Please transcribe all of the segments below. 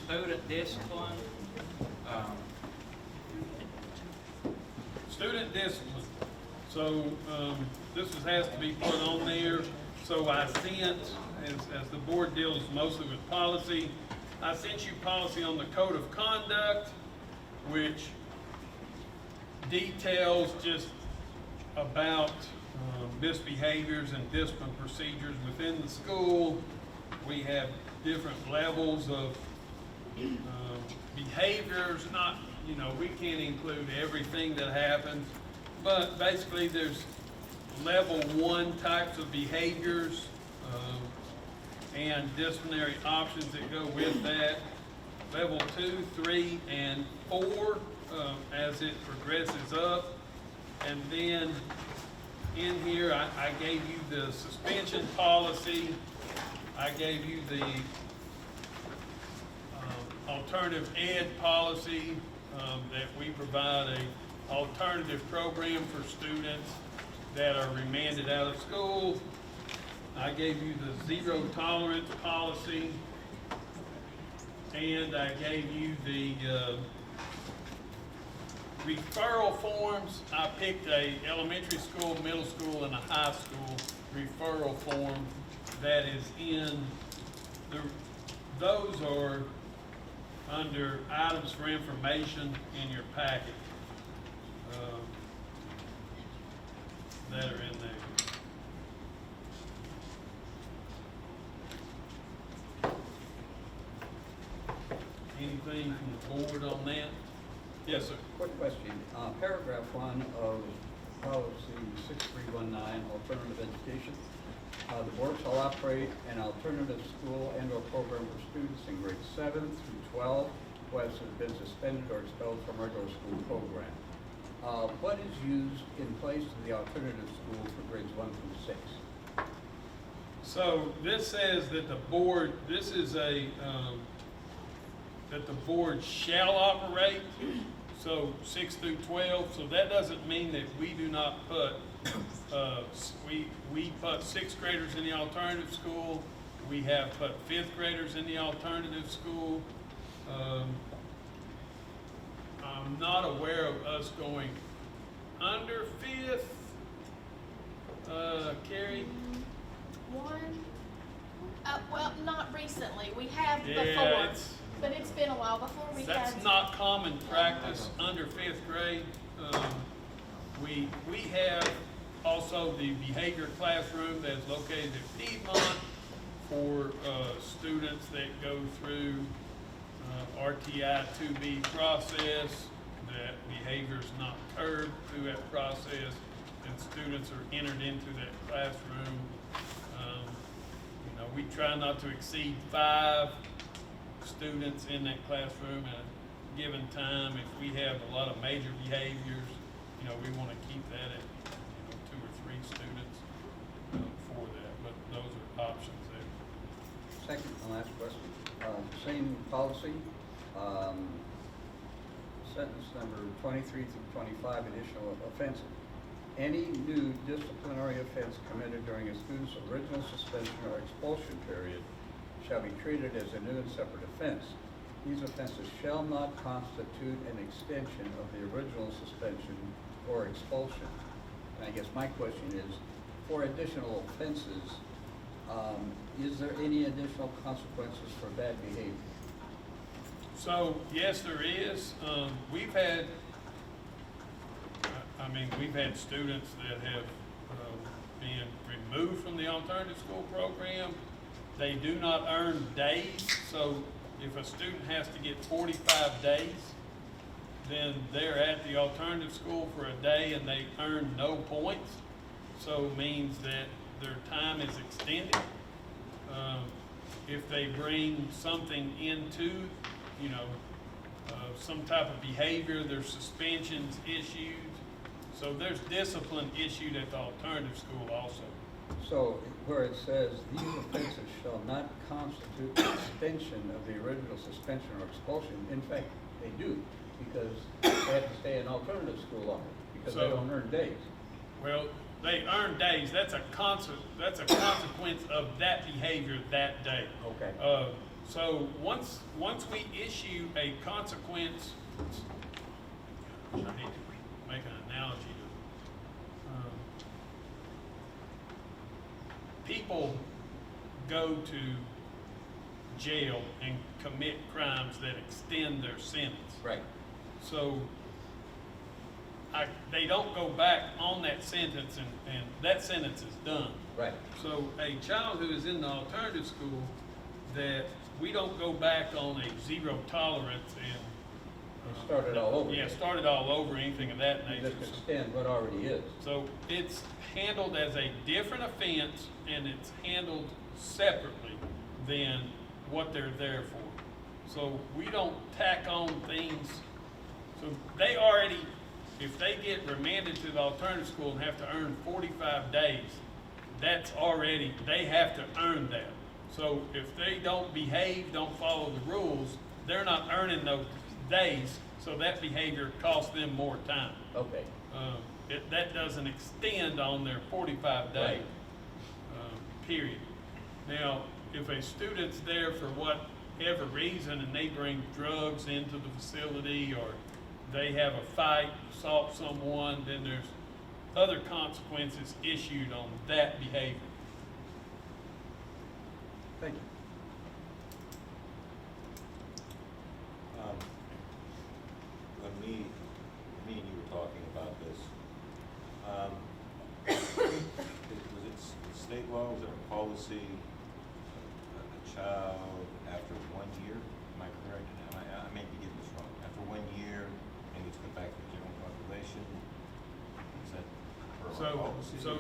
student discipline. Um, Student discipline. So, has to be put on there. So I sent, as the board deals mostly with policy, I sent you policy on the code of conduct, which details just about misbehaviors and discipline procedures within the school. We have different levels of behaviors, not, we can't include everything that happens, but basically there's level 1 types of behaviors and disciplinary options that go with that. Level 2, 3, and 4 as it progresses up. And then in here I gave you the suspension policy. I gave you the alternative ed policy, that we provide a alternative program for students that are remanded out of school. I gave you the zero tolerance policy, and I gave you the referral forms. I picked a elementary school, middle school, and a high school referral form that is in those are under items for information in your packet that are in there. Anything from the board on that? Yes, sir. Quick question. Paragraph 1 of policy 6319, alternative education. The board shall operate an alternative school and/or program for students in grades 7 through 12 who have been suspended or expelled from regular school program. What is used in place of the alternative school for grades 1 through 6? So this says that the board, this is a, that the board shall operate, so 6 through 12, so that doesn't mean that we do not put, we put 6th graders in the alternative school, we have put 5th graders in the alternative school. I'm not aware of us going under 5th, Carrie? Well, not recently. We have Yeah, before, but it's been a while before we had. That's not common practice under 5th grade. We have also the behavior classroom that's located at Piedmont for students that go through RTI 2B process, that behavior is not curbed through that process, and students are entered into that classroom. We try not to exceed 5 students in that classroom at a given time. If we have a lot of major behaviors, we want to keep that at 2 or 3 students for that, but those are options there. Second and last question. Same policy. Sentence number 23 through 25, additional offense. Any new disciplinary offense committed during a student's original suspension or expulsion period shall be treated as a new and separate offense. These offenses shall not constitute an extension of the original suspension or expulsion. And I guess my question is, for additional offenses, is there any additional consequences for bad behavior? So, yes, there is. We've had students that have been removed from the alternative school program. They do not earn days, so if a student has to get 45 days, then they're at the alternative school for a day and they earn no points. So it means that their time is extended. If they bring something into, some type of behavior, there's suspensions issued. So there's discipline issued at the alternative school also. So where it says these offenses shall not constitute an extension of the original suspension or expulsion, in fact, they do, because they have to stay in alternative school longer, because they don't earn days. Well, they earn days. That's a consequence of that behavior that day. Okay. So once we issue a consequence, I need to make an analogy to, people go to jail and commit crimes that extend their sentence. Right. So they don't go back on that sentence and that sentence is done. Right. So a child who is in the alternative school, that we don't go back on a zero tolerance and. Start it all over Yeah, again. start it all over, anything of that nature. Just extend what already is. So it's handled as a different offense and it's handled separately than what they're there for. So we don't tack on things. So they already, if they get remanded to the alternative school and have to earn 45 days, that's already, they have to earn that. So if they don't behave, don't follow the rules, they're not earning those days, so that behavior costs them more time. Okay. That doesn't extend on their 45-day Right. period. Now, if a student's there for whatever reason and they bring drugs into the facility or they have a fight, assault someone, then there's other consequences issued on that behavior. Thank you. When me and you were talking about this, was it state law, was it a policy, a child after 1 year, am I correct? I may be getting this wrong, after 1 year, and gets put back to the general population, is that per our policy? So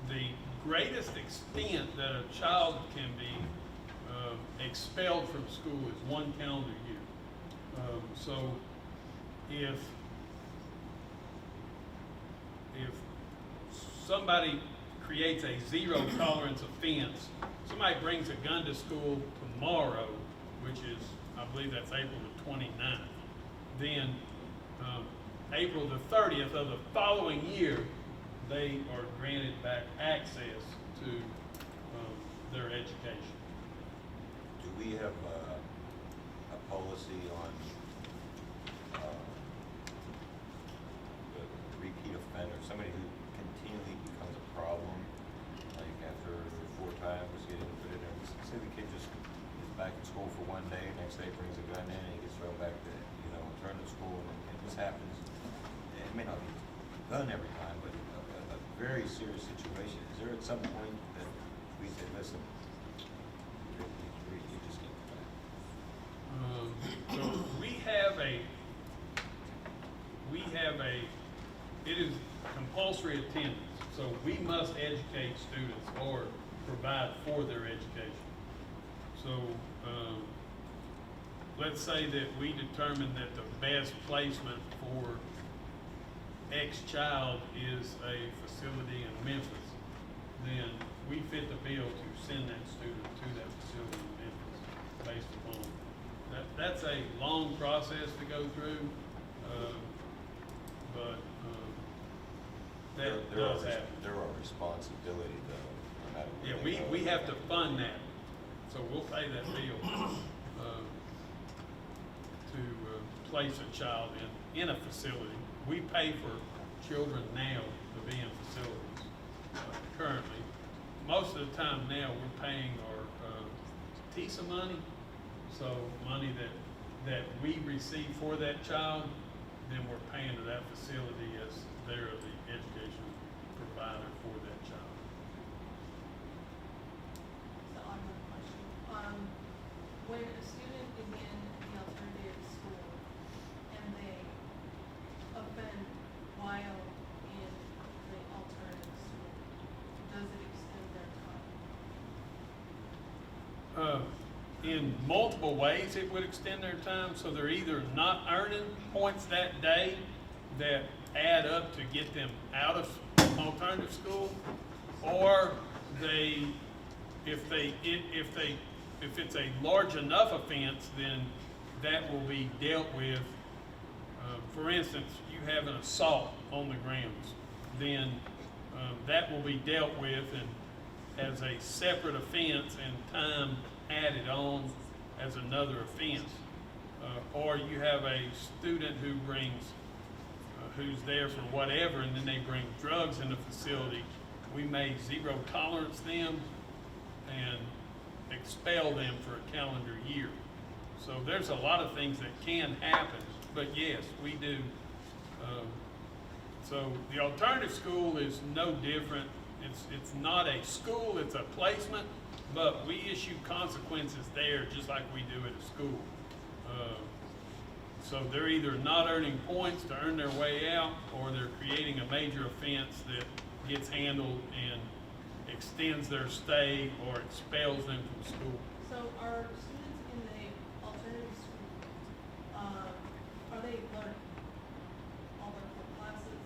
the greatest extent that a child can be expelled from school is 1 calendar year. So if somebody creates a zero tolerance offense, somebody brings a gun to school tomorrow, which is, I believe that's April the 29th, then April the 30th of the following year, they are granted back access to their education. Do we have a policy on the repeat offender, somebody who continually becomes a problem, like after 4 times getting put in there? Say the kid just is back in school for 1 day, next day brings a gun in and he gets thrown back to, alternative school, and this happens. It may not be done every time, but a very serious situation. Is there at some point that we say, listen, you just get back? So it is compulsory attendance, so we must educate students or provide for their education. So, let's say that we determine that the best placement for X child is a facility in Memphis, then we fit the bill to send that student to that facility in Memphis based upon that. That's a long process to go through, but that does happen. There are responsibility though, no matter where Yeah, they go. we have to fund that, so we'll pay that bill to place a child in a facility. We pay for children now to be in facilities currently. Most of the time now, we're paying our TISA money, so money that we receive for that child, then we're paying to that facility as they're the education provider for that child. So I have a question. When a student is in the alternative school and they offend while in the alternative school, does it extend their time? In multiple ways, it would extend their time, so they're either not earning points that day that add up to get them out of alternative school, or if it's a large enough offense, then that will be dealt with. For instance, you have an assault on the grounds, then that will be dealt with and as a separate offense, and time added on as another offense. Or you have a student who brings, who's there for whatever, and then they bring drugs in the facility, we may zero tolerance them and expel them for a calendar year. So there's a lot of things that can happen, but yes, we do. So the alternative school is no different. It's not a school, it's a placement, but we issue consequences there just like we do at a school. So they're either not earning points to earn their way out, or they're creating a major offense that gets handled and extends their stay or expels them from school. So are students in the alternative school, are they learning all their core classes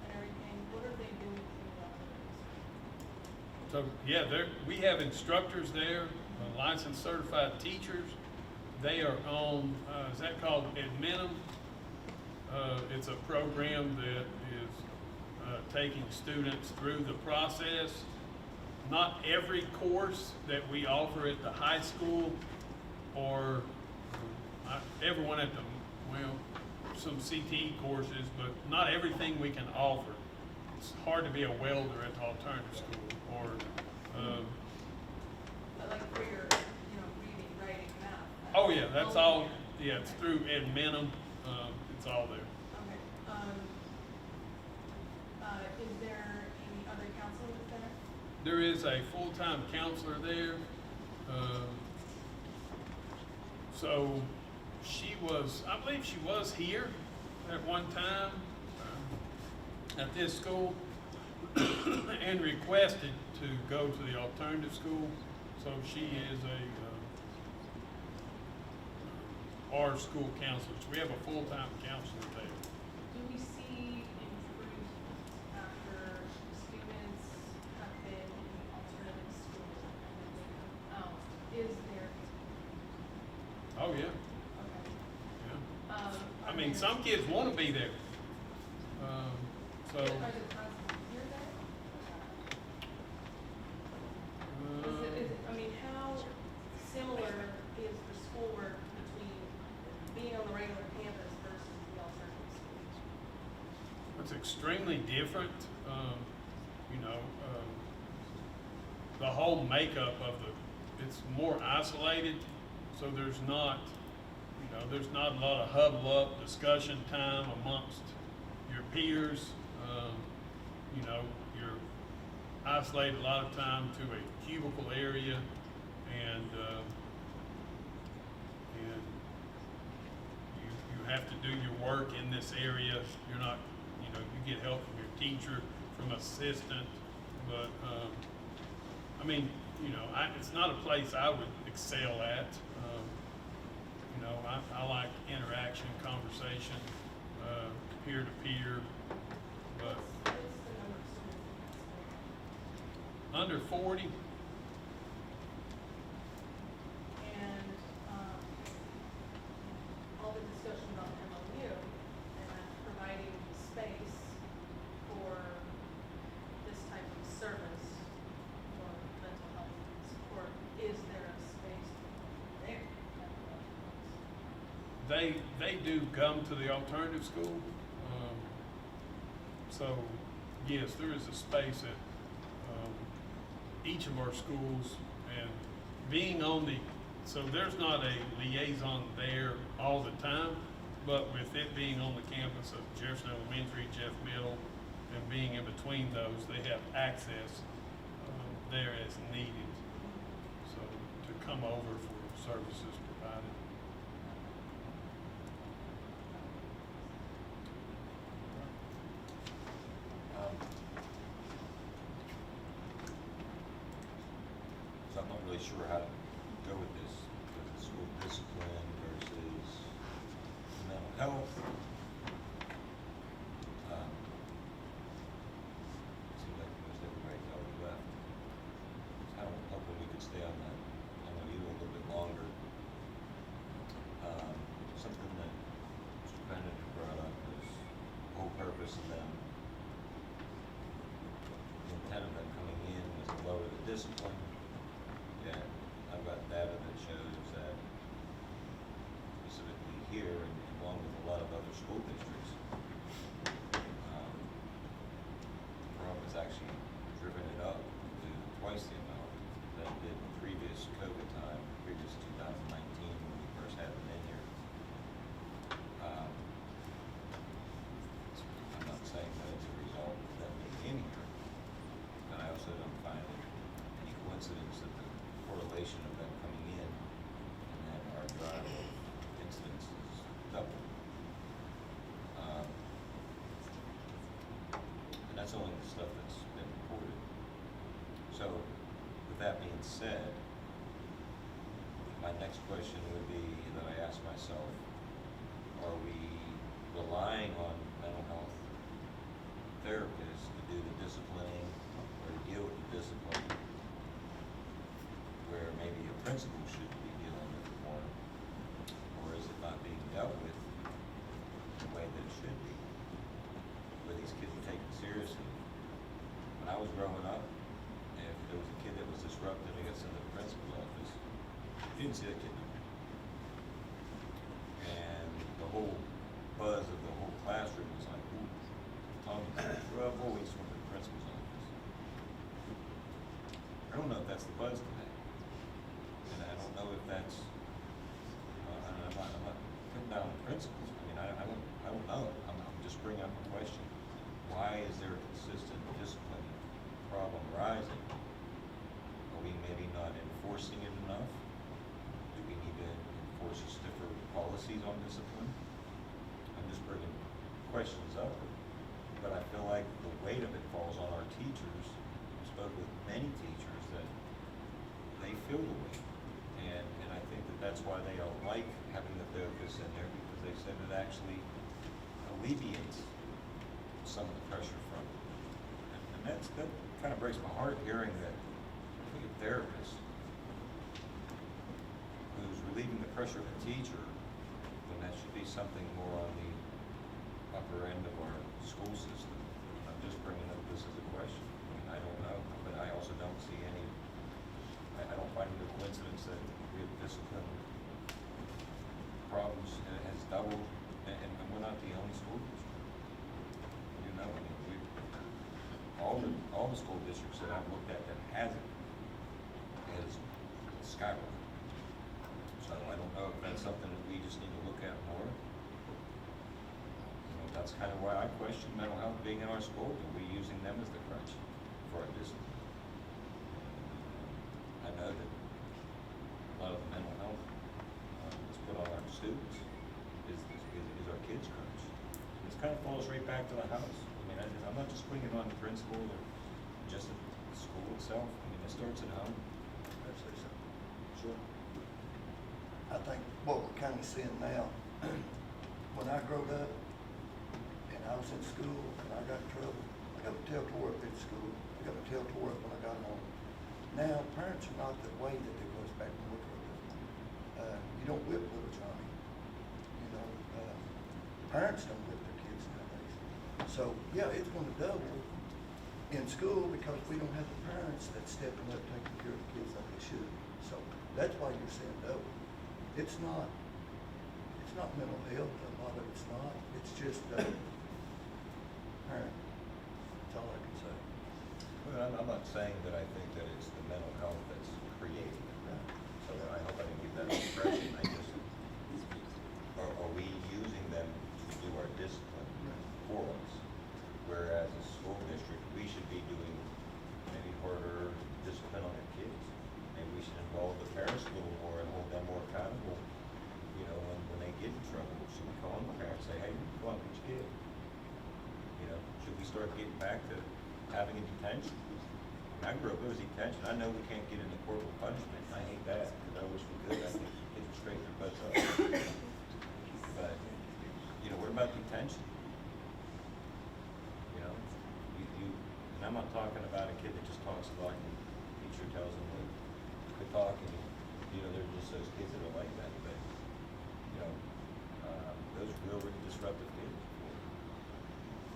and everything? What are they doing in the alternative school? So, yeah, we have instructors there, licensed certified teachers. They are on, is that called Adminum? It's a program that is taking students through the process. Not every course that we offer at the high school, or everyone at the, well, some CTE courses, but not everything we can offer. It's hard to be a welder at the alternative school, or, But like for your, reading, writing, math? oh yeah, that's all, yeah, it's through Adminum, it's all there. Okay, is there any other counselor there? There is a full-time counselor there. So she was, I believe she was here at one time at this school and requested to go to the alternative school. So she is our school counselor. So we have a full-time counselor there. Do we see improvement after students have been in the alternative school and then they come out? Is there, Oh, yeah, okay. yeah. I Are mean, there- some kids want to be there. So. Are the classes easier there? I mean, how similar is the schoolwork between being on the regular campus versus the alternative school? It's extremely different. The whole makeup of it's more isolated, so there's not a lot of huddle up discussion time amongst your peers. You're isolated a lot of time to a cubicle area, and you have to do your work in this area. You're not, you get help from your teacher, from assistant, but, it's not a place I would excel at. I like interaction, conversation, peer to peer, but What's the number of students in that school? under 40, And, all the discussion about MOU and providing space for this type of service for mental health support, is there a space there? they do come to the alternative school. So, yes, there is a space at each of our schools, and being on so there's not a liaison there all the time, but with it being on the campus of Jefferson Elementary, Jeff Middle, and being in between those, they have access there as needed, so to come over for services provided. So I'm not really sure how to go with this, with the school discipline versus mental health. Seems like most everybody's already left. So I'm hoping we could stay on that, MOU a little bit longer. Something that Mr. Bennett brought up was the whole purpose of them, the intent of them coming in was to lower the discipline. Yeah, I my next question would be, that I ask myself, are we relying on mental health therapists to do the disciplining or to deal with the discipline, where maybe a principal should be dealing with it more? Or is it not being dealt with the way that it should be, where these kids are taken seriously? When I was growing up, if there was a kid that was disruptive and got sent to the principal's office, you didn't see that kid no more. And the whole buzz of the whole classroom was like, ooh, Tom's in trouble, he's from the principal's office. I don't know if that's the buzz today. And I don't know if that's, I'm not putting down the principals. I mean, I don't know. I'm just bringing up a question. Why is there a consistent discipline problem rising? Are we maybe not enforcing it enough? Do we need to enforce stiffer policies on discipline? I'm just bringing questions up, but I feel like the weight of it falls on our teachers. I spoke with many teachers that they feel the weight, and I think that that's why they don't like having the therapists in there, because they said it actually alleviates some of the pressure from it. And that kind of breaks my heart hearing that a therapist who's relieving the pressure of a teacher, when that should be something more on the upper end of our school system. I'm just bringing up this as a question. I mean, I don't know, but I also don't see any, I don't find it a coincidence that we have discipline problems has doubled, and we're not the only school district. You know, I mean, all the school districts that I've looked at that hasn't has skyrocketed. So I don't know if that's something that we just need to look at more. You know, that's kind of why I question mental health being in our schools. Are we using them as the crutch for our discipline? I know that a lot of the mental health that's put on our students is our kids' crutch. It kind of falls right back to the house. I mean, I'm not just bringing it on the principal or just the school itself. I mean, it starts at home. Can I say something? Sure. I think what we're kind of seeing now, when I growed up and I was in school and I got in trouble, I got my tail tore up at school. I got my tail tore up when I got home. Now, parents are not the way that they was back when we grew up. You don't whip little Johnny. You know, parents don't whip their kids nowadays. So, yeah, it's going to double in school because we don't have the parents that's stepping up taking care of the kids like they should. So that's why you're seeing double. It's not mental health, a lot of it's not. It's just parent. That's all I can say. Well, I'm not saying that I think that it's the mental health that's creating it. So I hope I didn't give that impression. I just, are we using them to do our discipline for us? Whereas a school district, we should be doing maybe harder discipline on the kids. Maybe we should involve the parents a little more and hold them more accountable. You know, when they get in trouble, should we call them the parents, say, hey, go on, get your kid? You know, should we start getting back to having a detention? I grew up, it was detention. I know we can't get into corporal punishment. I hate that, because I wish we could. I think kids would straighten their butts up. But, you know, what about detention? You know, and I'm not talking about a kid that just talks a lot and the teacher tells them to quit talking. You know, they're just those kids that are like that. But, you know, those real disruptive kids.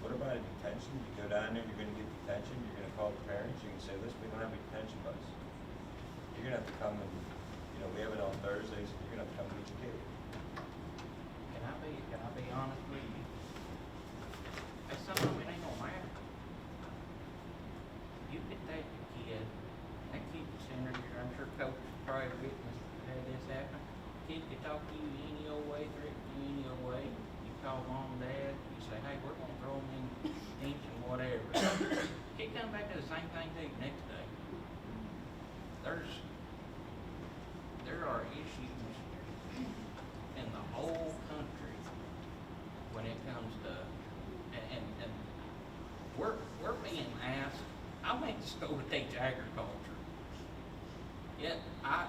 What about a detention? You go down there, you're gonna get detention, you're gonna call the parents, you can say, listen, we don't have a detention bus. You're gonna have to come and, you know, we have it on Thursdays, you're gonna have to come and get your kid. Can I be honest with you? That's something that ain't gonna matter. You could take a kid, that kid could send her, I'm sure coach probably witnessed had this happen. Kid could talk to you any old way, threaten you any old way. You call mom and dad, you say, hey, we're gonna throw them in detention, whatever. Kid come back to the same thing to you next day. There are issues in the whole country when it comes to, and we're being asked, I went to school to teach agriculture. Yet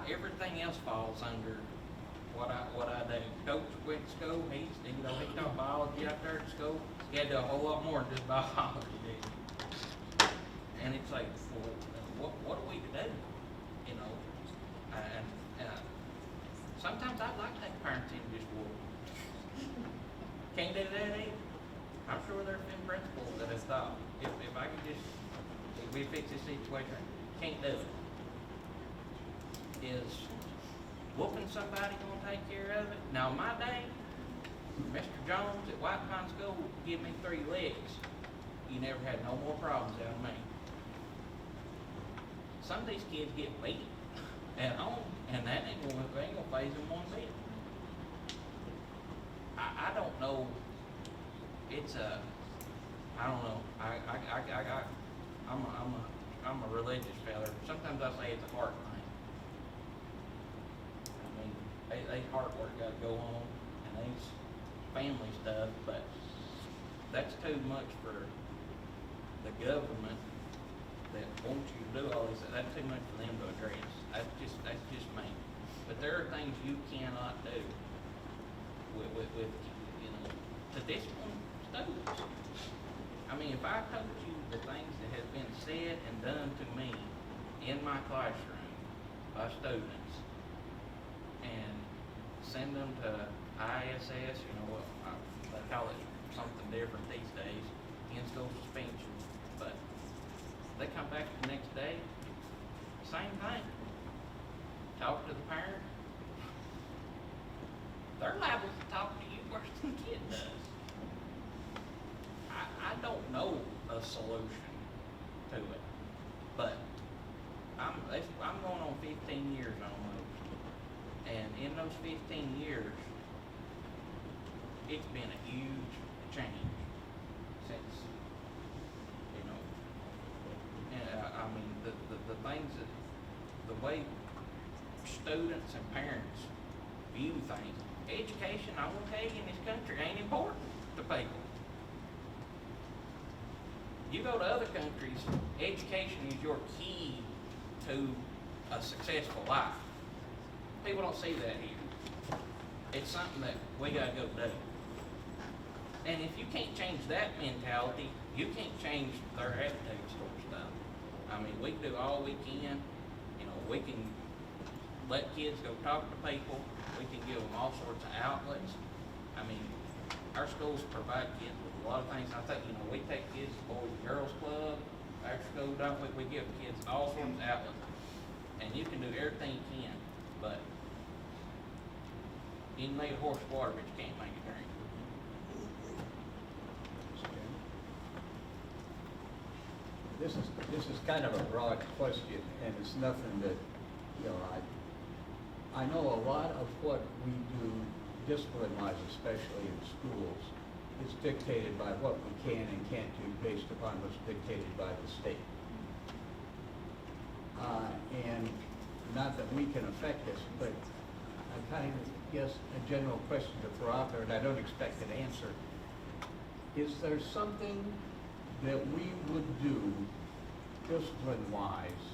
everything everything else falls under what I do. Coach went to school, he taught biology out there at school, he had to do a whole lot more than just biology, did he? And it's like, well, what are we to do, you know? And sometimes I'd like to take parents in just walk. Can't do that either. I'm sure there's been principals that have thought, if I could just, if we fix this situation, can't do it. Is whooping somebody gonna take care of it? Now, in my day, Mr. Jones at White Pine School would give me 3 licks. You never had no more problems out of me. Some of these kids get beat at home, and that ain't gonna faze them one bit. I don't know. It's I don't know. I'm a religious fella. Sometimes I say it's a heart thing. I mean, they heart work got to go on, and these family stuff, but that's too much for the government that wants you to do all this. That's too much for them to address. That's just me. But there are things you cannot do with you know, to discipline students. I mean, if I told you the things that have been said and done to me in my classroom by students, and send them to ISS, you know, they call it something different these days, in-school suspension, but they come back the next day, same thing. Talk to the parent. They're liable to talk to you worse than the kid does. I don't know a solution to it, but I'm going on 15 years almost, and in those 15 years, it's been a huge change since, you know, and I mean, the things that, the way students and parents view things. Education, I will tell you, in this country ain't important to people. You go to other countries, education is your key to a successful life. People don't see that here. It's something that we gotta go do. And if you can't change that mentality, you can't change their attitudes towards stuff. I mean, we can do all we can. You know, we can let kids go talk to people. We can give them all sorts of outlets. I mean, our schools provide kids with a lot of things. I think, you know, we take kids to Boys and Girls Club, after school, don't we? We give kids all sorts of outlets. And you can do everything you can, but you can make a horse water, but you can't make it drink. This is kind of a broad question, and it's nothing that, you know, I know a lot of what we do discipline-wise, especially in schools, is dictated by what we can and can't do based upon what's dictated by the state. And not that we can affect this, but I kind of guess a general question to throw out there, and I don't expect an answer. Is there something that we would do discipline-wise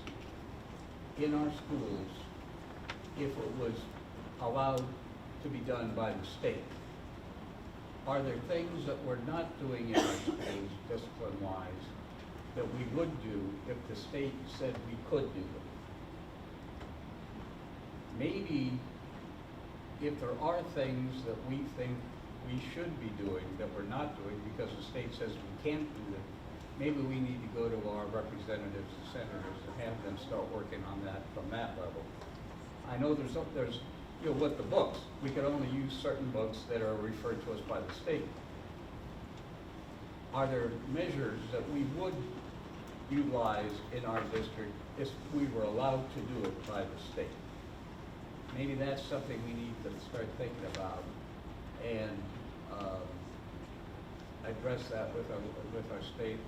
in our schools if it was allowed to be done by the state? Are there things that we're not doing in our schools discipline-wise that we would do if the state said we could do them? Maybe if there are things that we think we should be doing that we're not doing because the state says we can't do them, maybe we need to go to our representatives and senators and have them start working on that from that level. I know there's you know, with the books, we can only use certain books that are referred to us by the state. Are there measures that we would utilize in our district if we were allowed to do it by the state? Maybe that's something we need to start thinking about and address that with our state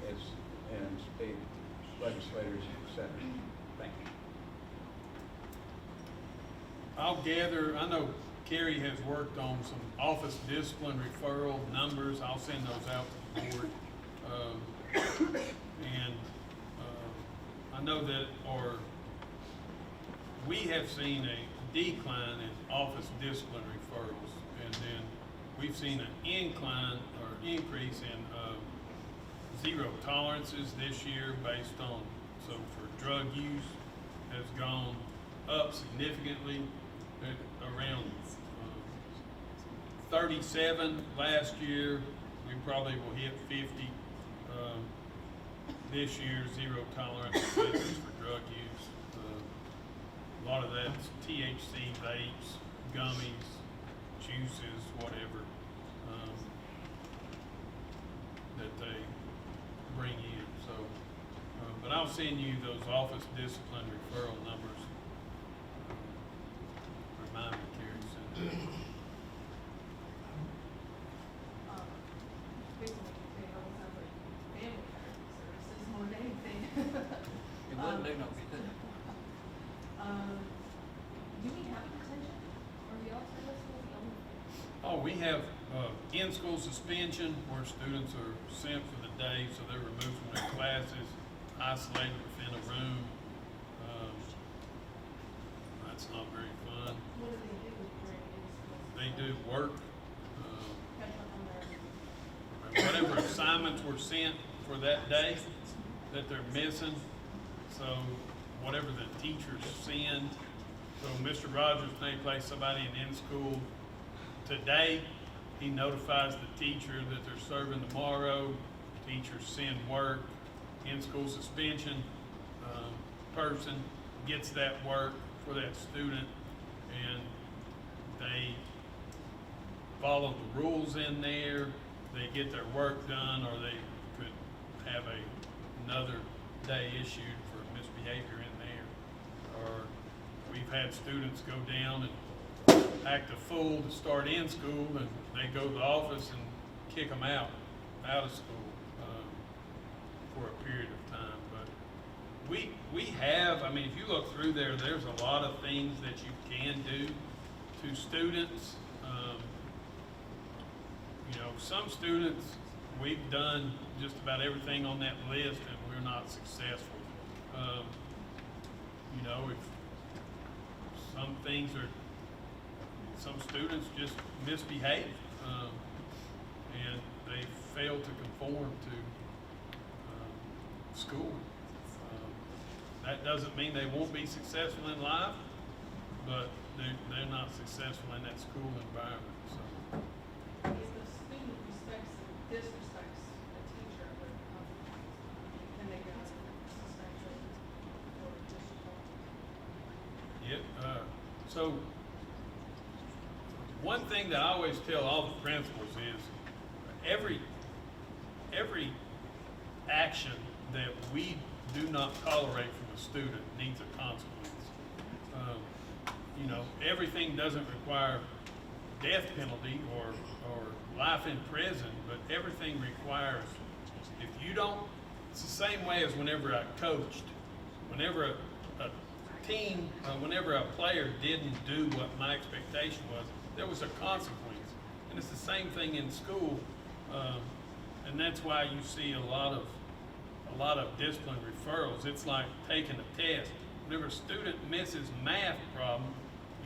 and state legislators and senators. Thank you. I'll gather, I know Kerry has worked on some office discipline referral numbers. I'll send those out to the board. I know that we have seen a decline in office discipline referrals. And then we've seen an incline or increase in zero tolerances this year based on, so for drug use has gone up significantly at around 37 last year. We probably will hit 50 this year. Zero tolerance cases for drug use. A lot of that's THC vapes, gummies, juices, whatever that they bring in. So, but I'll send you those office discipline referral numbers. Remind me, Terry, send that. Basically, they almost sounds like family therapy services more than anything. It wouldn't do no good. Do we have detention, or the alternate school the only? Oh, we have in-school suspension where students are sent for the day, so they're removed from their classes, isolated within a room. That's not very fun. What do they do during in-school? They do work, Catch up on their. whatever assignments were sent for that day that they're missing. So whatever the teachers send. So Mr. Rogers may place somebody in school today. He notifies the teacher that they're serving tomorrow. Teachers send work. In-school suspension person gets that work for that student, and they follow the rules in there. They get their work done, or they could have another day issued for misbehavior in there. Or we've had students go down and act a fool to start in school, and they go to the office and kick them out of school for a period of time. But we have, I mean, if you look through there, there's a lot of things that you can do to students. You know, some students, we've done just about everything on that list, and we're not successful. You know, if some things are, some students just misbehave, and they fail to conform to school. That doesn't mean they won't be successful in life, but they're not successful in that school environment. So. If the student respects and disrespects a teacher, then they get a suspension or discipline. Yep. So one thing that I always tell all the principals is every action that we do not tolerate from a student needs a consequence. You know, everything doesn't require death penalty or life in prison, but everything requires, if you don't, it's the same way as whenever I coached, whenever a team, whenever a player didn't do what my expectation was, there was a consequence. And it's the same thing in school, and that's why you see a lot of discipline referrals. It's like taking a test. Whenever a student misses a math problem,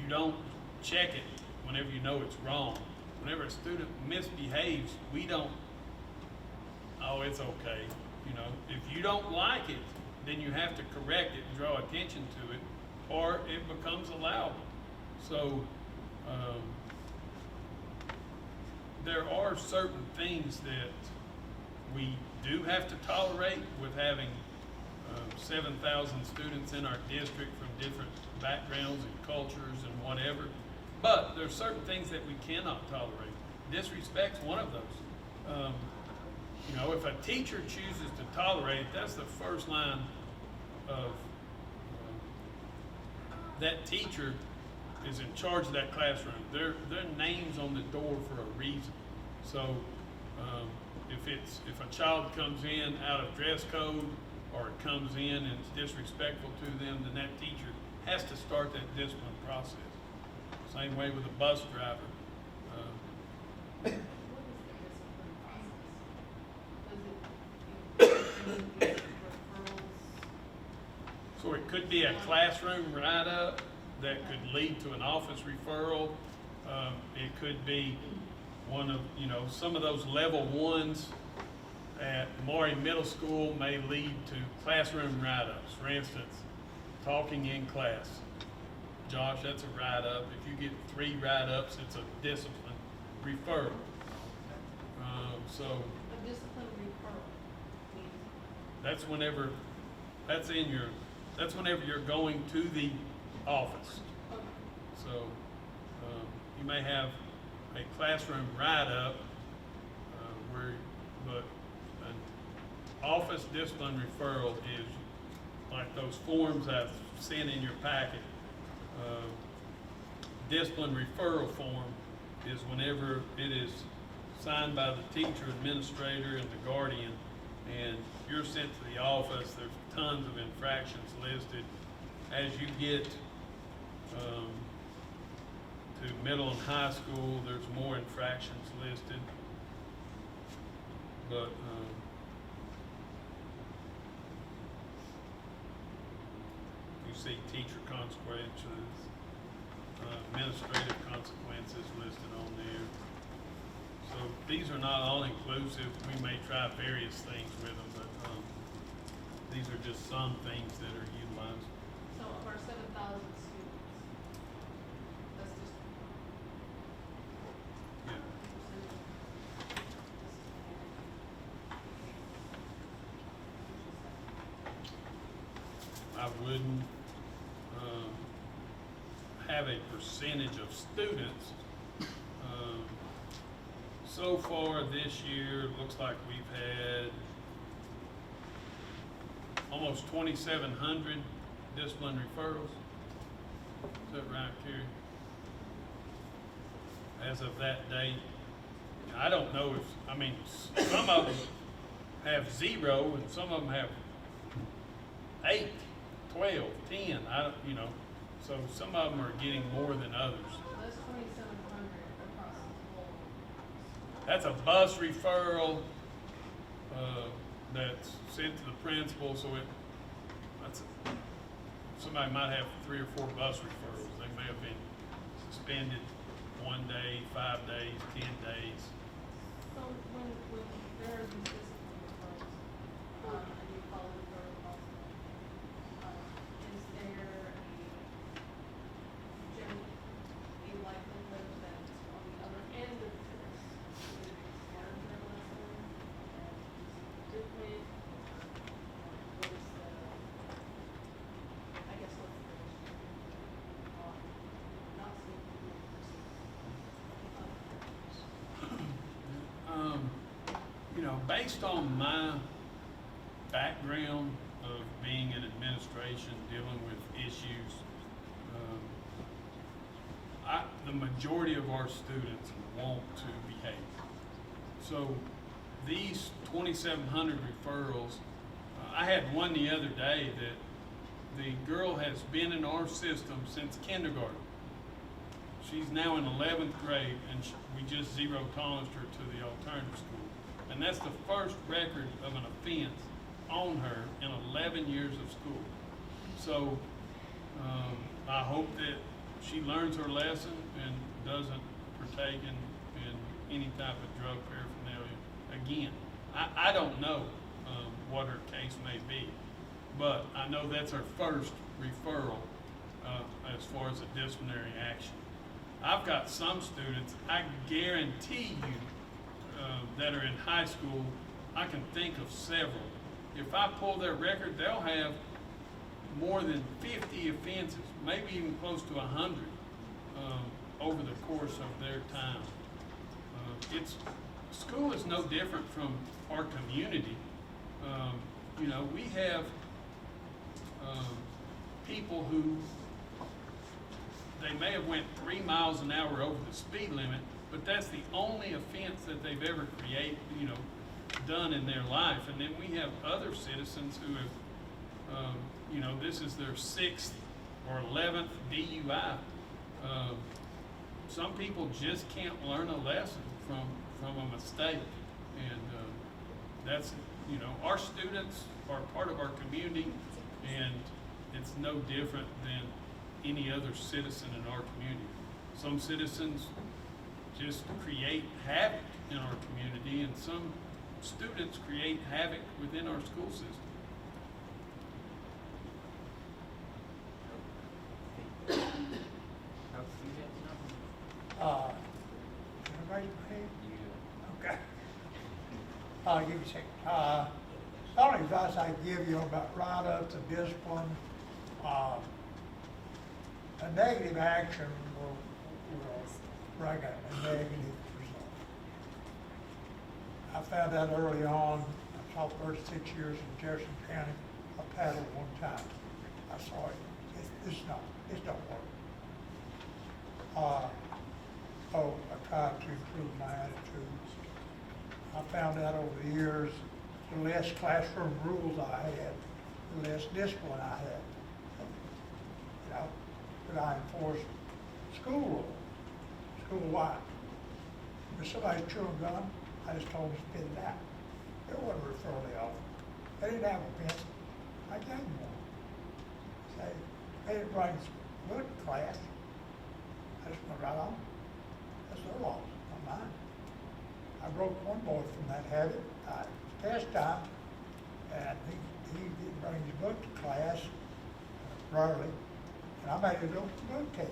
you don't check it whenever you know it's wrong. Whenever a student misbehaves, we don't, oh, it's okay. You know, if you don't like it, then you have to correct it and draw attention to it, or it becomes allowable. So there are certain things that we do have to tolerate with having 7,000 students in our district from different backgrounds and cultures and whatever. But there's certain things that we cannot tolerate. Disrespect's one of those. You know, if a teacher chooses to tolerate it, that's the first line of that teacher is in charge of that classroom. Their name's on the door for a reason. So if a child comes in out of dress code, or it comes in and it's disrespectful to them, then that teacher has to start that discipline process. Same way with a bus driver. What is the discipline process? Does it include referrals? So it could be a classroom write-up that could lead to an office referral. It could be one of, some of those level ones at Maury Middle School may lead to classroom write-ups. For instance, talking in class. Josh, that's a write-up. If you get 3 write-ups, it's a discipline referral. So A discipline referral means, that's whenever you're going to the office. okay, So, you may have a classroom write-up, but an office discipline referral is like those forms I've sent in your packet. Discipline referral form is whenever it is signed by the teacher, administrator, and the guardian, and you're sent to the office. There's tons of infractions listed. As you get to middle and high school, there's more infractions listed. But you see teacher consequences, administrative consequences listed on there. So these are not all inclusive. We may try various things with them, but these are just some things that are utilized. so of our 7,000 students, that's just. Yeah. I wouldn't have a percentage of students. So far this year, it looks like we've had almost 2,700 discipline referrals. Is that right, Kerry? As of that date. I don't know some of them have 0 and some of them have 8, 12, 10, so some of them are getting more than others. That's 2,700 across the whole. That's a bus referral, that's sent to the principal, so somebody might have 3 or 4 bus referrals. They may have been suspended 1 day, 5 days, 10 days. So when there are these discipline referrals, and you follow the protocols, is there a likelihood that on the other end of this, students learn their lesson and different, what is the, I guess what's the issue on not seeing people Based on my background of being in administration, dealing with issues, the majority of our students want to behave. So these 2,700 referrals, I had one the other day that the girl has been in our system since kindergarten. She's now in 11th grade, and we just zero toleranced her to the alternative school. And that's the first record of an offense on her in 11 years of school. So I hope that she learns her lesson and doesn't partake in any type of drug paraphernalia again. I don't know what her case may be, but I know that's her first referral as far as a disciplinary action. I've got some students, I guarantee you, that are in high school. I can think of several. If I pull their record, they'll have more than 50 offenses, maybe even close to 100 over the course of their time. School is no different from our community. We have people who they may have went 3 miles an hour over the speed limit, but that's the only offense that they've ever done in their life. And then we have other citizens who have, this is their 6th or 11th DUI. Some people just can't learn a lesson from a mistake. And that's, our students are part of our community, and it's no different than any other citizen in our community. Some citizens just create havoc in our community, and some students create havoc within our school system. Coach, you had something? Can I raise my hand? You, Okay. I'll give you a second. The only advice I give you about write-ups of discipline, a negative action will bring a negative result. I found out early on, I taught 36 years in Jefferson County, I paddled one time. I saw it, this don't work. I tried to improve my attitudes. I found out over the years, the less classroom rules I had, the less discipline I had. You know, but I enforced school rules, school-wide. If somebody's chewing gum, I just told them to spit it out. It wasn't referrally often. They didn't have a pencil, I gave them one. Say, they didn't bring good to class, I just went right on. That's their loss, not mine. I broke one boy from that habit. Test time, and he didn't bring his book to class rarely, and I made a little book case.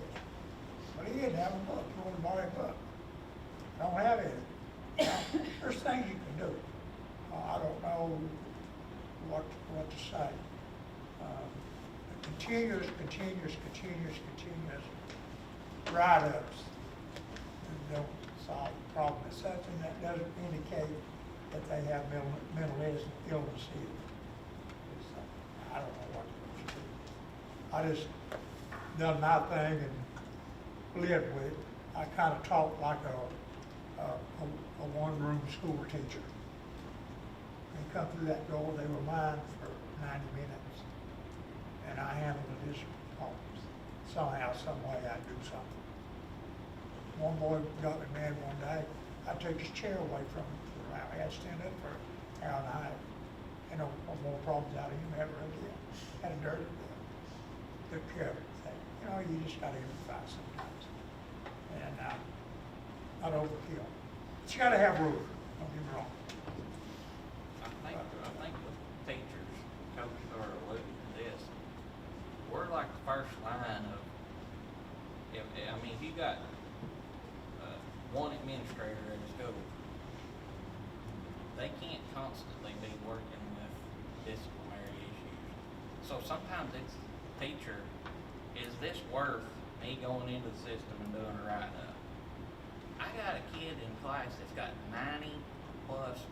But he didn't have a book. He wanted to borrow a book. Don't have it. Now, there's things you can do. I don't know what to say. Continuous write-ups don't solve the problem. It's something that doesn't indicate that they have mental illness either. I don't know what to do. I just done my thing and lived with it. I kind of talked like a one-room school teacher. They come through that door, they were mine for 90 minutes, and I handled the district problems. Somehow, some way, I'd do something. One boy got me mad one day. I took his chair away from him. I had to stand up for an hour and a half. And no more problems out of him ever again. Had a dirty bill. Took care of everything. You know, you just gotta improvise sometimes. And not overkill. But you gotta have rules. Don't get me wrong. I think the teachers, coaches are alluding to this. We're like the first line of, if you got one administrator at a school, they can't constantly be working with disciplinary issues. So sometimes it's, teacher, is this worth me going into the system and doing a write-up? I got a kid in class that's got 90+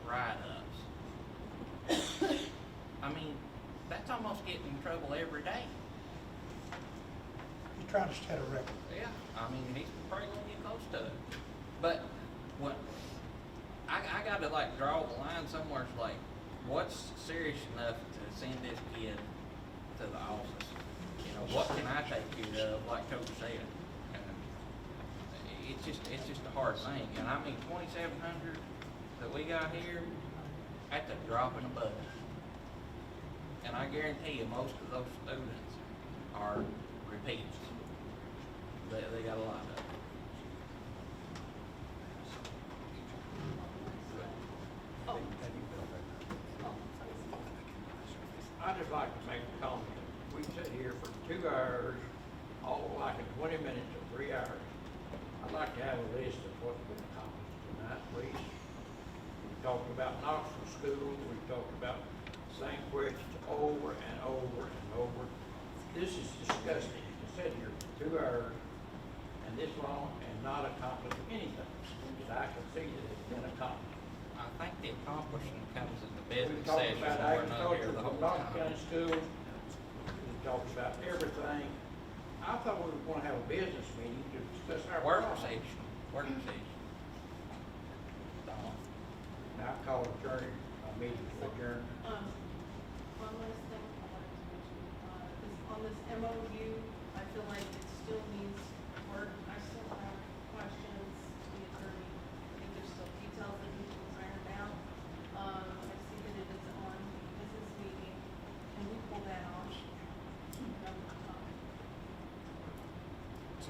write-ups. That's almost getting in trouble every day. You're trying to set a record. Yeah, he's probably gonna get close to it. But what, I gotta like draw the line somewhere. It's like, what's serious enough to send this kid to the office? You know, what can I take care of, like Coach said? And it's just a hard thing. And 2,700 that we got here, that's a drop in a bucket. And I guarantee you, most of those students are repeats. They got a lot of it. I'd just like to make a comment. We sit here for 2 hours, all like in 20 minutes or 3 hours. I'd like to have a list of what's been accomplished tonight, please. We talked about Knoxville School, we talked about the same questions over and over and over. This is disgusting to sit here for 2 hours and this long and not accomplish anything that I can see that has been accomplished. I think the accomplishment comes in the We business talked session, about we're not here agriculture the from whole Knox time. County School. We talked about everything. I thought we were gonna have a business meeting to discuss our Work problems. session, work session. Now I call adjourn, a meeting to adjourn. One last thing I wanted to mention, is on this MOU, I feel like it still needs work. I still have questions to the attorney. I think there's still details that need to be ironed out. I see that it is on business meeting. Can we pull that off?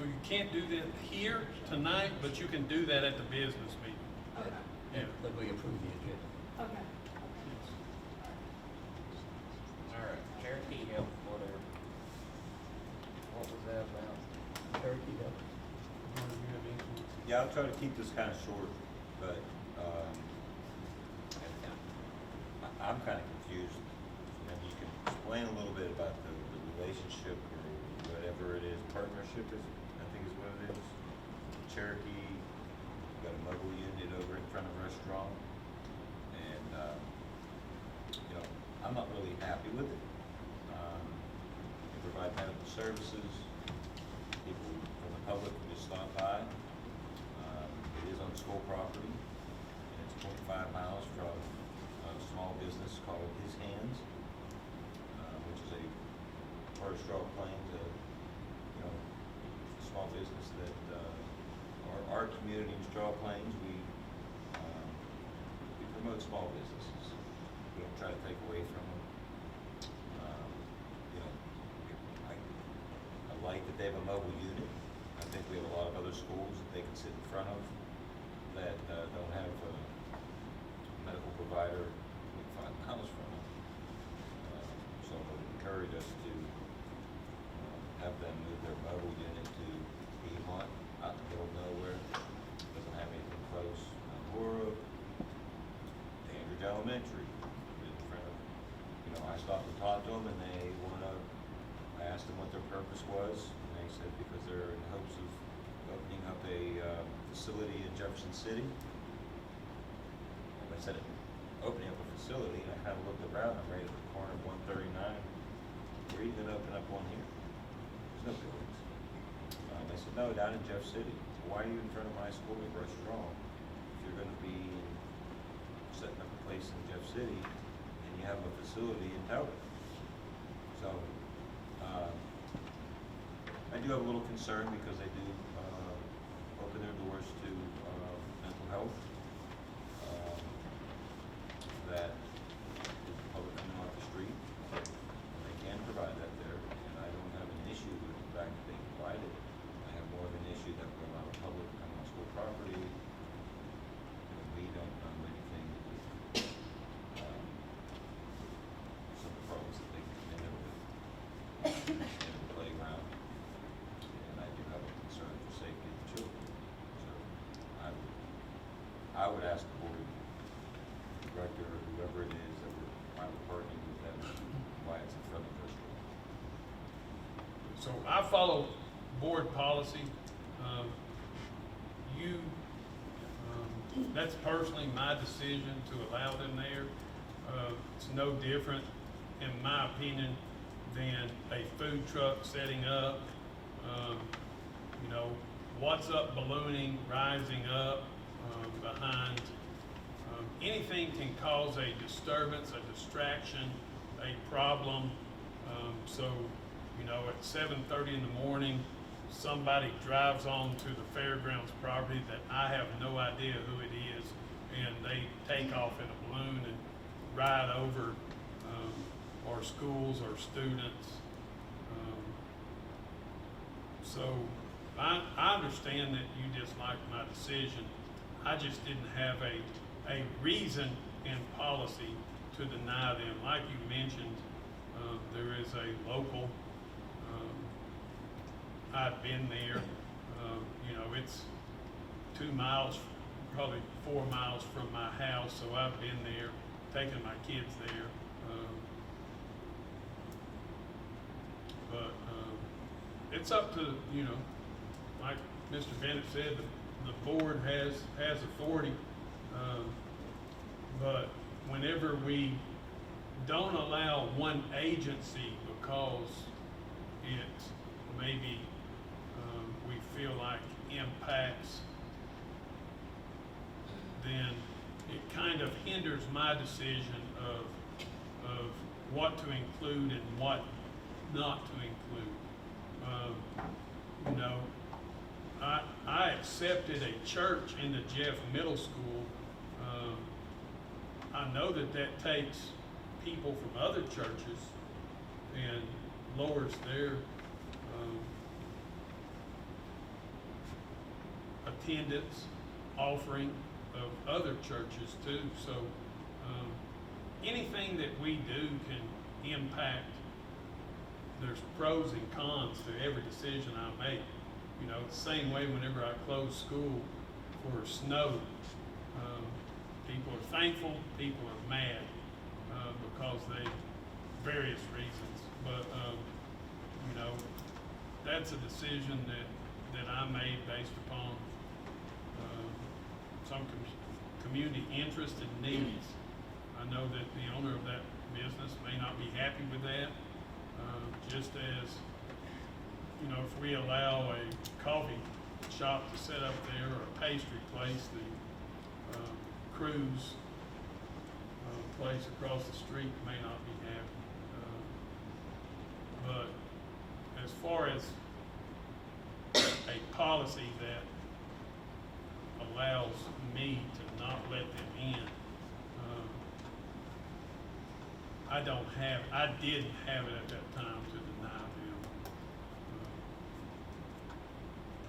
So you can't do that here tonight, but you can do that at the business meeting. Okay, Yeah. But we approve the agenda. okay. All right, Cherokee Health, whatever. What was that about? Cherokee Health. Mark, you have anything? Yeah, I'll try to keep this kind of short, but, I'm kind of confused. Maybe you can explain a little bit about the relationship or whatever it is, partnership is, I think is what it is. Cherokee, got a mobile unit over in front of the restaurant, and, you know, I'm not really happy with it. They provide medical services, people from the public can just stop by. It is on school property, and it's 0.5 miles from a small business called His Hands, which is a part of Straw Plains, you know, small business that, our community in Straw Plains, we promote small businesses. We don't try to take away from them. You know, I like that they have a mobile unit. I think we have a lot of other schools that they can sit in front of that don't have a medical provider 5 miles from them. So I would encourage us to have them move their mobile unit to Piedmont, out in the middle of nowhere. Doesn't have anything close. Or Dandridge Elementary, in front of, you know, I stopped and talked to them, and I asked them what their purpose was, and they said because they're in hopes of opening up a facility in Jefferson City. And I said, opening up a facility, and I kind of looked around, I'm right at the corner of 139. Where are you gonna open up one here? There's no buildings. They said, no, down in Jeff City. Why are you in front of my school at Rush Strong? If you're gonna be setting up a place in Jeff City, and you have a facility in Talbot. So, I do have a little concern because they do, open their doors to, mental health. That is the public coming off the street, and they can provide that there, and I don't have an issue with the fact that they provide it. I have more of an issue that we allow the public to come on school property, and we don't know anything with, some of the problems that they come in with in the playground, and I do have a concern for safety of the children. So I would ask the board director or whoever it is that we're finally partnering with them, why it's in front of us. So I follow board policy. That's personally my decision to allow them there. It's no different, in my opinion, than a food truck setting up. You know, what's up ballooning, rising up behind. Anything can cause a disturbance, a distraction, a problem. So, you know, at 7:30 in the morning, somebody drives onto the fairgrounds property that I have no idea who it is, and they take off in a balloon and ride over our schools or students. So I understand that you disliked my decision. I just didn't have a reason in policy to deny them. Like you mentioned, there is a local, I've been there, you know, it's 2 miles, probably 4 miles from my house, so I've been there, taking my kids there. But it's up to, you know, like Mr. Bennett said, the board has authority. But whenever we don't allow one agency because it maybe we feel like impacts, then it kind of hinders my decision of what to include and what not to include. You know, I accepted a church in the Jeff Middle School. I know that takes people from other churches and lowers their attendance offering of other churches too. So, anything that we do can impact. There's pros and cons to every decision I make. You know, the same way whenever I close school for snow, people are thankful, people are mad, because various reasons. But, you know, that's a decision that I made based upon, some community interest and needs. I know that the owner of that business may not be happy with that, just as, you know, if we allow a coffee shop to set up there or a pastry place, the cruise place across the street may not be happy. But as far as a policy that allows me to not let them in, I didn't have it at that time to deny them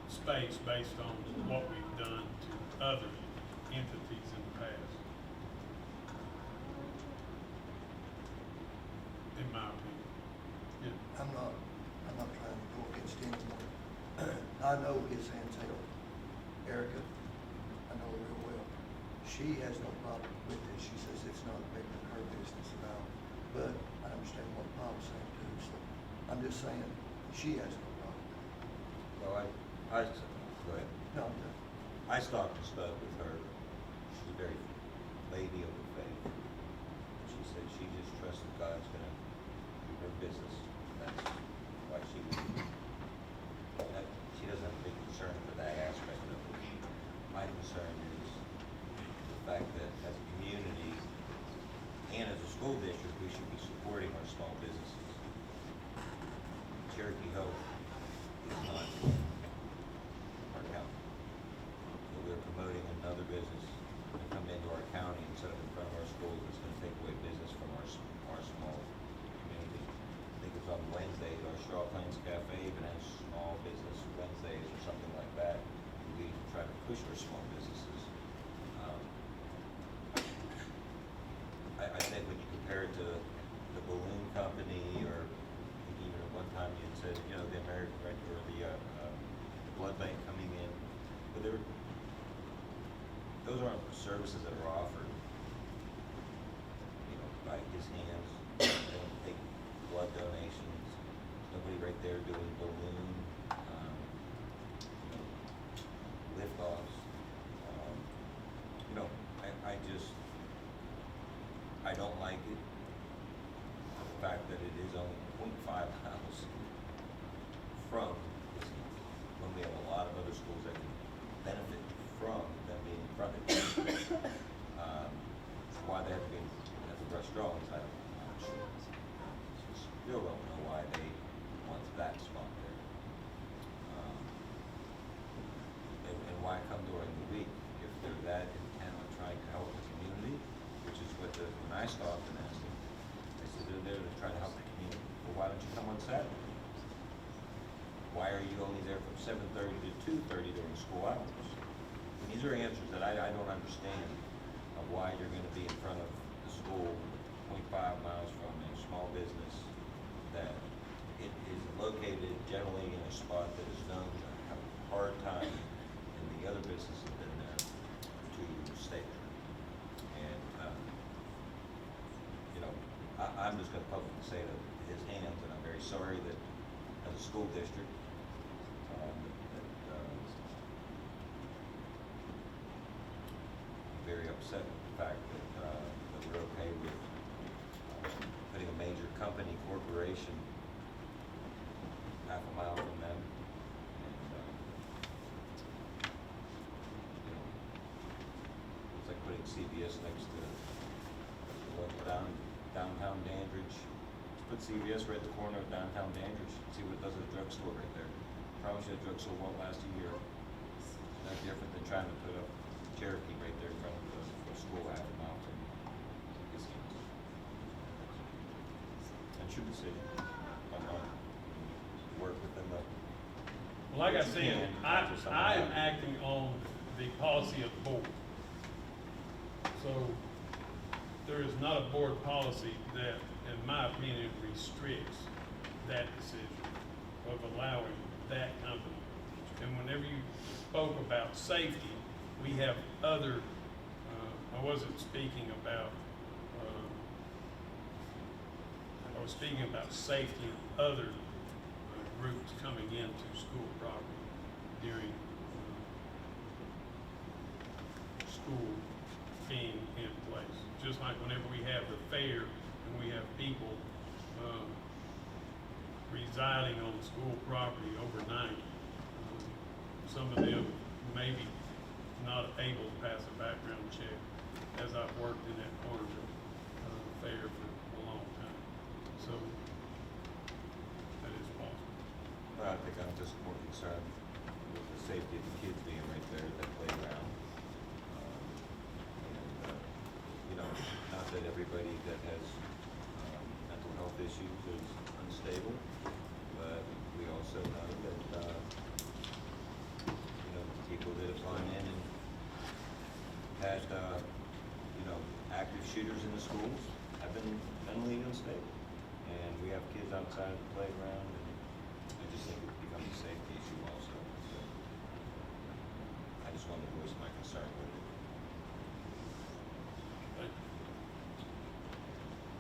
space based on what we've done to other entities in the past. In my opinion. Yeah. I'm not trying to go against anyone. I know his Aunt Erica, I know her real well. She has no problem with this. She says it's not affecting her business at all. But I understand what Bob's saying too, so I'm just saying, she has no problem. Well, go ahead. No, I'm done. I stopped and spoke with her. She's a very lady of the faith. She said she just trusts that God's gonna do her business. That's why she doesn't have a big concern for that aspect of it. My concern is the fact that as a community and as a school district, we should be supporting our small businesses. Cherokee Hope is not our county. So we're promoting another business to come into our county and set up in front of our schools. It's gonna take away business from our small community. I think it's on Wednesday, our Shaw Plains Cafe even has small business Wednesdays or something like that. We try to push our small businesses. I think when you compare it to the balloon company, or even at one time you had said, you know, the American Red or the blood bank coming in, but those aren't services that are offered, you know, by his hands. They don't take blood donations. Nobody right there doing balloon, you know, lift-offs. You know, I don't like it, the fact that it is only 0.5 miles from this, when we have a lot of other schools that can benefit from them being in front of it. Why they have to be at the Rush Drawings, I'm not sure. Still don't know why they want that spot there. And why come during the week if they're that intent on trying to help the community, which is what when I stopped and asked them, they said they're there to try to help the community. Well, why don't you come on Saturday? Why are you only there from 7:30 to 2:30 during school hours? And these are answers that I don't understand of why you're gonna be in front of the school 0.5 miles from a small business that it is located generally in a spot that is known to have a hard time, and the other businesses have been there to stay there. And, you know, I'm just gonna publicly say to his hands, and I'm very sorry that as a school district, very upset with the fact that we're okay with putting a major company, corporation, half a mile from them. And, you know, it's like putting CVS next to downtown Dandridge. Let's put CVS right at the corner of downtown Dandridge, see what it does at the drugstore right there. Promise you that drugstore won't last a year. It's not different than trying to put up Cherokee right there in front of the school half a mile from his hands. That's your decision. I'm not work within the. Like I Yes, you said, can. I am acting on policy of the board. So there is not a board policy that, in my opinion, restricts that decision of allowing that company. And whenever you spoke about safety, we have other, I wasn't speaking about, I was speaking about safety of other groups coming into school property during school being in place. Just like whenever we have the fair and we have people residing on the school property overnight, some of them maybe not able to pass a background check, as I've worked in that part of the fair for a long time. So that is possible. Well, I think I'm just more concerned with the safety of the kids being right there at that playground. You know, not that everybody that has mental health issues is unstable, but we also know that, you know, people that have gone in and had, you know, active shooters in the schools have been mentally unstable. And we have kids outside of the playground, and I just think it becomes a safety issue also. So I just wanted to voice my concern with it.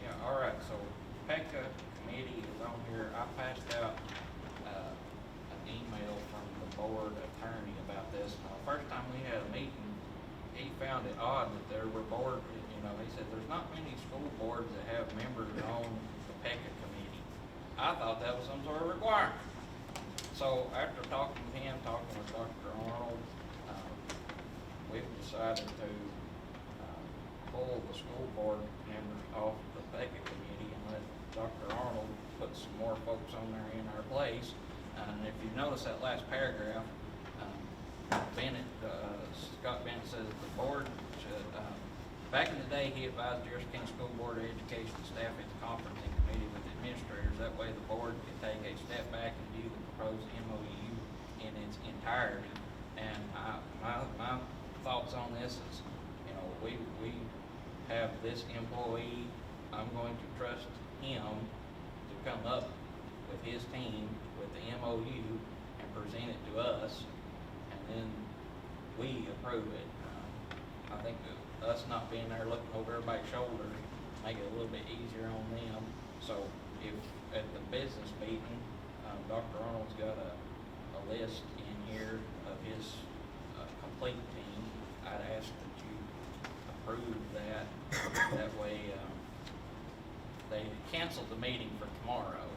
Yeah, all right, so PECA committee is on here. I passed out an email from the board attorney about this. First time we had a meeting, he found it odd that there were board, you know, he said there's not many school boards that have members on the PECA committee. I thought that was some sort of requirement. So after talking with him, talking with Dr. Arnold, we've decided to pull the school board members off the PECA committee and let Dr. Arnold put some more folks on there in our place. And if you notice that last paragraph, Scott Bennett says the board should, back in the day, he advised Jersey County School Board of Education staff at the conferencing committee with administrators. That way the board can take a step back and view the proposed MOU in its entirety. And my thoughts on this is, you know, we have this employee, I'm going to trust him to come up with his team with the MOU and present it to us, and then we approve it. I think that us not being there looking over everybody's shoulders make it a little bit easier on them. So if at the business meeting, Dr. Arnold's got a list in here of his complete team, I'd ask that you approve that. That way, they canceled the meeting for tomorrow.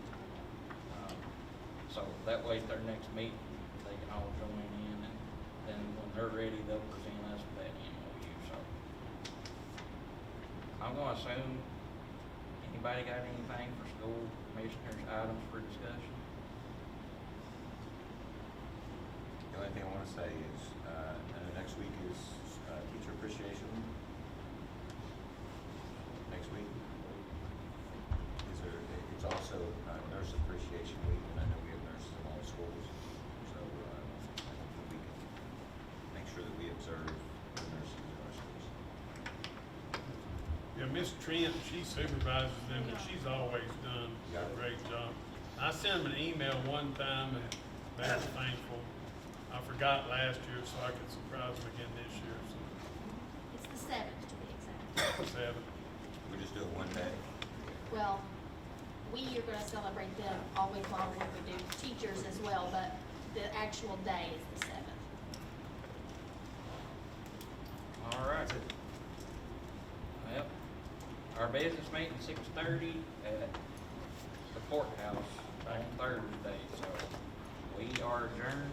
So that way at their next meeting, they can all join in, and then when they're ready, they'll present us with that MOU. So I'm gonna assume, anybody got anything for school commissioners, items for discussion? The only thing I want to say is, next week is Teacher Appreciation Week. Next week. It's also Nurse Appreciation Week, and I know we have nurses in all schools, so I think we can make sure that we observe the nurses in our schools. Yeah, Miss Trent, she supervises them, and she's always done a great job. I sent them an email one time, and they were thankful. I forgot last year, so I could surprise them again this year, so. It's the 7th to be exact. 7. We just do it one day. Well, we are gonna celebrate them all week long when we do teachers as well, but the actual day is the 7th. All right. Well, our business meeting 6:30 at the courthouse on Thursday, so we are adjourned